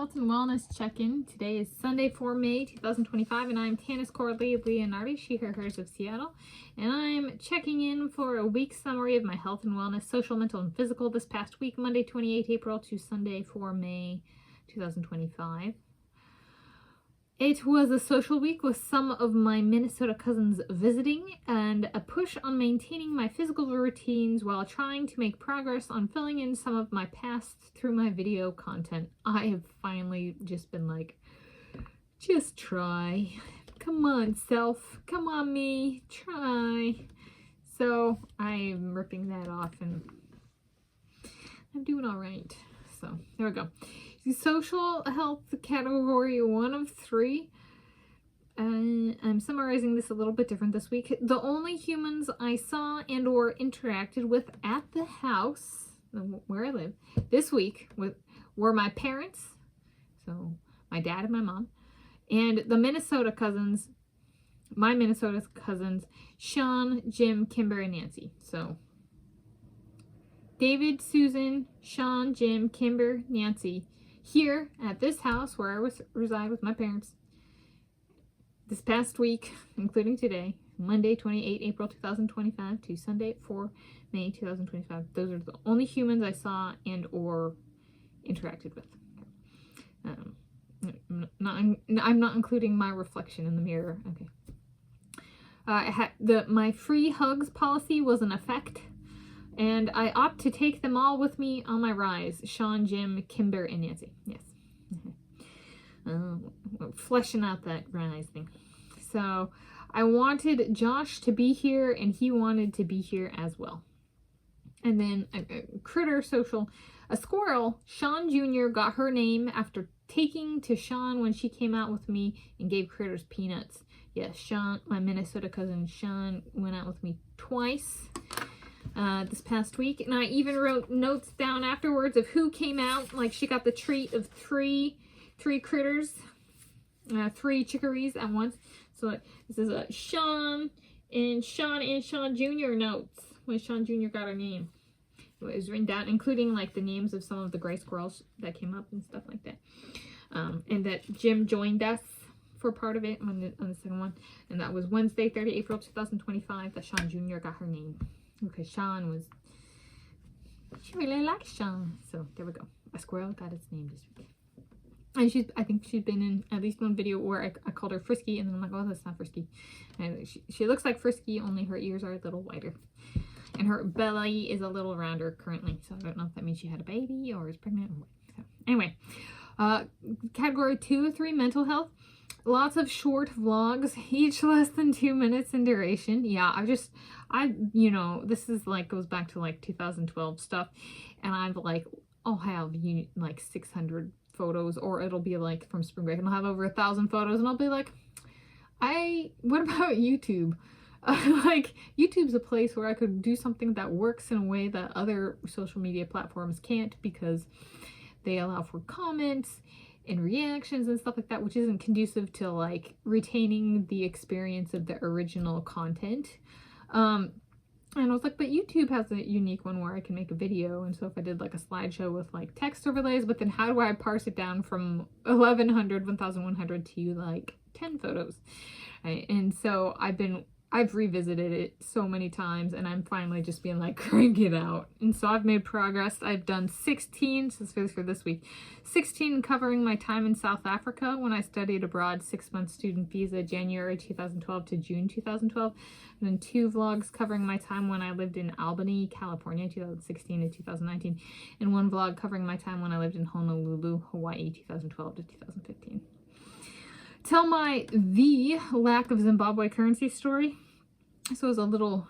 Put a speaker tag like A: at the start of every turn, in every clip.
A: health and wellness check-in. Today is Sunday, 4 May 2025, and I'm Tanis Coralee Leonhardi, she, her, hers of Seattle, and I'm checking in for a week summary of my health and wellness, social, mental, and physical this past week, Monday 28 April to Sunday 4 May 2025. It was a social week with some of my Minnesota cousins visiting and a push on maintaining my physical routines while trying to make progress on filling in some of my past through my video content. I have finally just been like, just try. Come on, self. Come on, me. Try. So I'm ripping that off and I'm doing all right. So there we go. Social health category 1 of 3. I'm summarizing this a little bit different this week. The only humans I saw and or interacted with at the house where I live this week were my parents, so my dad and my mom, and the Minnesota cousins, my Minnesota cousins, Sean, Jim, Kimber, and Nancy. So David, Susan, Sean, Jim, Kimber, Nancy, here at this house where I reside with my parents this past week, including today, Monday 28 April 2025 to Sunday 4 May 2025. Those are the only humans I saw and or interacted with. I'm not including my reflection in the mirror. Okay. My free hugs policy was in effect, and I opt to take them all with me on my rise. Sean, Jim, Kimber, and Nancy. Yes. Fleshing out that rise thing. So I wanted Josh to be here, and he wanted to be here as well. And then a critter social. A squirrel, Sean Jr., got her name after taking to Sean when she came out with me and gave critters peanuts. Yes, Sean, my Minnesota cousin Sean, went out with me twice this past week, and I even wrote notes down afterwards of who came out. Like, she got the treat of three critters, 3 chickarees at once. So this is a Sean and Sean Jr. notes when Sean Jr. got her name. It was written down, including like the names of some of the gray squirrels that came up and stuff like that. And that Jim joined us for part of it on the second one, and that was Wednesday, 30 April 2025, that Sean Jr. got her name. Because she really likes Sean. So there we go. A squirrel got its name this week. And I think she's been in at least one video where I called her Frisky, and then I'm like, oh, that's not Frisky. And she looks like Frisky, only her ears are a little wider. And her belly is a little rounder currently. So I don't know if that means she had a baby or is pregnant or what. So anyway, category 2 of 3, mental health. Lots of short vlogs, each less than 2 minutes in duration. Yeah, this is like, goes back to like 2012 stuff. And I'll have like 600 photos, or it'll be like from spring break, and I'll have over 1,000 photos, and I'll be like, what about YouTube? Like, YouTube's a place where I could do something that works in a way that other social media platforms can't, because they allow for comments and reactions and stuff like that, which isn't conducive to like retaining the experience of the original content. And I was like, but YouTube has a unique one where I can make a video. And so if I did like a slideshow with like text overlays, but then how do I parse it down from 1,100 to like 10 photos? Right? And so I've revisited it so many times, and I'm finally just being like, crank it out. And so I've made progress. I've done 16, so for this week, 16 covering my time in South Africa when I studied abroad, 6-month student visa, January 2012 to June 2012. And then 2 vlogs covering my time when I lived in Albany, California, 2016 to 2019. And 1 vlog covering my time when I lived in Honolulu, Hawaii, 2012 to 2015. Tell the lack of Zimbabwe currency story. So it was a little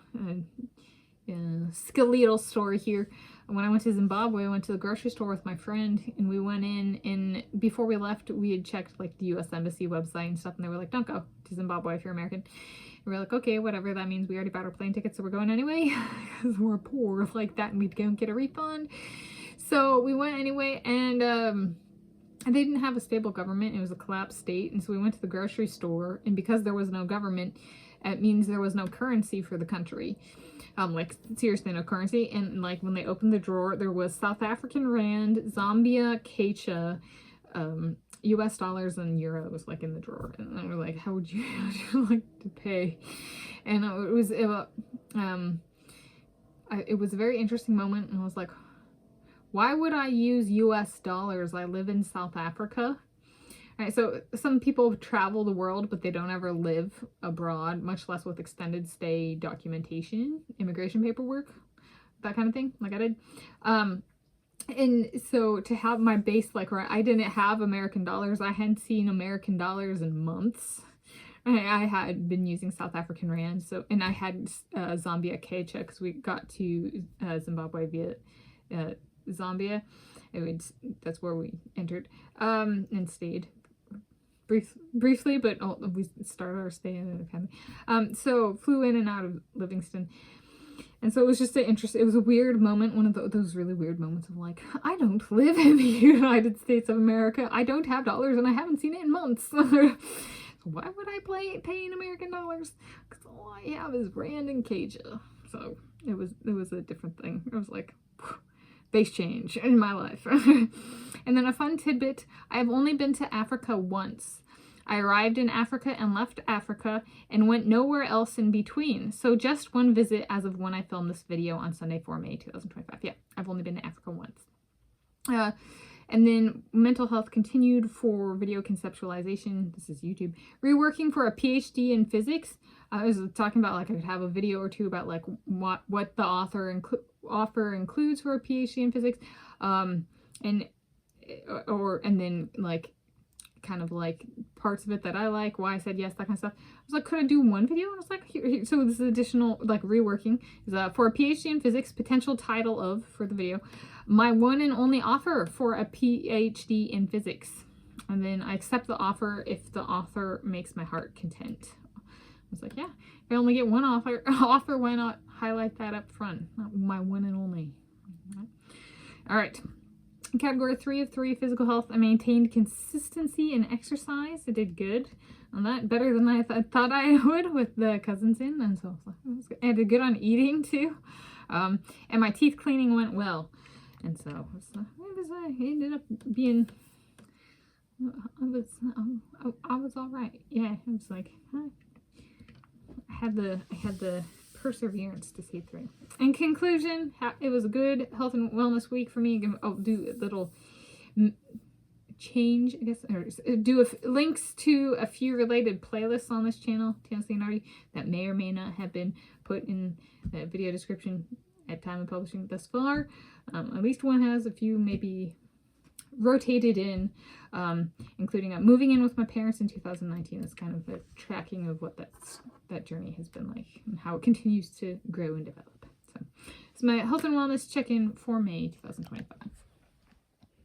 A: skeletal story here. When I went to Zimbabwe, I went to the grocery store with my friend, and we went in, and before we left, we had checked like the U.S. Embassy website and stuff, and they were like, don't go to Zimbabwe if you're American. And we were like, okay, whatever, that means we already bought our plane tickets, so we're going anyway, because we're poor like that, and we don't get a refund. So we went anyway, and they didn't have a stable government. It was a collapsed state. And so we went to the grocery store, and because there was no government, it means there was no currency for the country. Like, seriously, no currency. And like when they opened the drawer, there was South African Rand, Zambia, Kwacha, US dollars and euros like in the drawer, and I was like, how would you like to pay? And it was a very interesting moment, and I was like, why would I use US dollars? I live in South Africa. All right, so some people travel the world, but they don't ever live abroad, much less with extended stay documentation, immigration paperwork, that kind of thing, like I did. And so to have my base, like, where I didn't have American dollars, I hadn't seen American dollars in months. I had been using South African rand, so, and I had Zambia Kwacha, because we got to Zimbabwe via Zambia. That's where we entered and stayed briefly, but we started our stay in an academy. So flew in and out of Livingston. And so it was just it was a weird moment, one of those really weird moments of like, I don't live in the United States of America. I don't have dollars, and I haven't seen it in months. Why would I pay in American dollars? Because all I have is rand and Kwacha. So it was a different thing. It was like, base change in my life. And then a fun tidbit, I've only been to Africa once. I arrived in Africa and left Africa and went nowhere else in between. So just one visit as of when I filmed this video on Sunday, 4 May 2025. Yeah, I've only been to Africa once. And then mental health continued for video conceptualization. This is YouTube. Reworking for a PhD in physics. I was talking about, like, I could have a video or two about like what the author includes for a PhD in physics, and then like kind of like parts of it that I like, why I said yes, that kind of stuff. I was like, could I do one video? And I was like, here. So this is additional, like, reworking is for a PhD in physics, potential title of, for the video, my one and only offer for a PhD in physics. And then I accept the offer if the author makes my heart content. I was like, yeah, if I only get one offer, why not highlight that up front? My one and only. All right. Category 3 of 3, physical health. I maintained consistency in exercise. I did good on that, better than I thought I would with the cousins in, and so I did good on eating too. And my teeth cleaning went well, and so I ended up being. I was all right. Yeah, it was like I had the perseverance to see through. In conclusion, it was a good health and wellness week for me. I'll do a little change, I guess, or do links to a few related playlists on this channel, Tanis Leonhardi, that may or may not have been put in the video description at time of publishing thus far. At least one has, a few maybe rotated in, including moving in with my parents in 2019. That's kind of a tracking of what that journey has been like and how it continues to grow and develop. So it's my health and wellness check-in for May 2025.